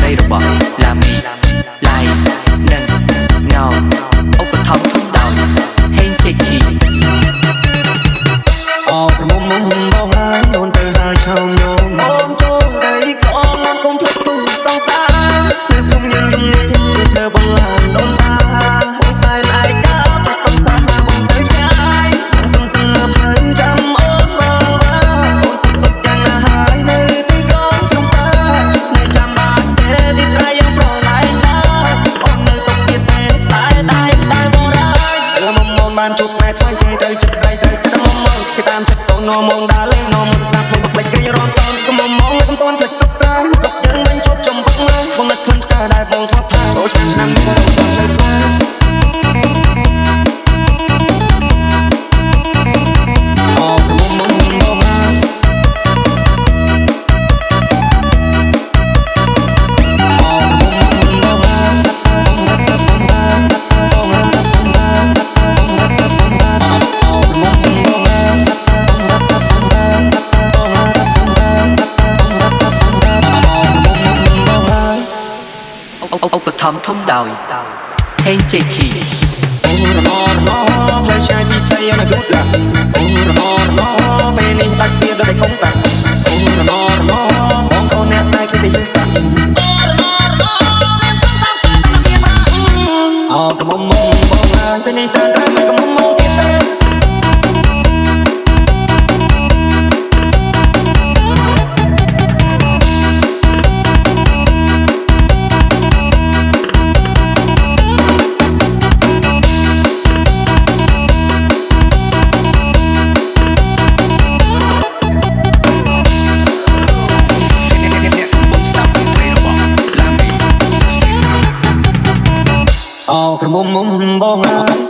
ត្រីរបស់ឡាមីឡាយនិងងោឧបត្ថម្ភដោយហេងជេគីអរក្រមុំបងហើយអូនទៅហើយឆោមនោមអូនចូលទៅក៏អូនកុំភ្លេចគូសង្សារនៅភូមិយើងនេះធ្វើបងឡើងដូនតាបងសែនឯកាប្រសពសាបងទៅឆ្ងាយបងទៅផ្លូវចាំអូនបងអូនសុខទុក្ខយ៉ាងណាហើយនៅទីក្រុងភ្នំពេញនៅចាំបាច់ទេវិស័យយ៉ាងប្រឡាយតាអូននៅទុកទៀតទេខ្សែដៃបងរាយលើមុំមនបានជួបស្នេហ៍ថ្មីគេទៅចិត្តស្រីទៅចិត្តមុំមកគេតាមចិត្តតនមងដើរលេងនមស្ដាប់ភ្លេចភ្លេចគេរំចំកុំមងកុំតន់ភ្លេចសិក្សាសុខយើងមិនជួបចំពុកណាបងនឹកខ្លួនការដែលបងធ្លាប់ថាអូឆ្នាំនេះបងចង់ទៅស្លាអូកុំមងបងហើយឧបត្ថម្ភធំដោយហេងជេគីអូរណផ្លែឆ្ងាយពិសេសអនាគតឡាអូរណពេលនេះដាច់វាដល់តែកុំតាអូរណបងកូនអ្នកស្រីគឺតែយល់សោះអូរណរៀនតាមស្រីតាមមានថាអូកុំមងបងហើយពេលនេះតាមមិនកុំមងទៀតទេអូក្រមុំបងហើយ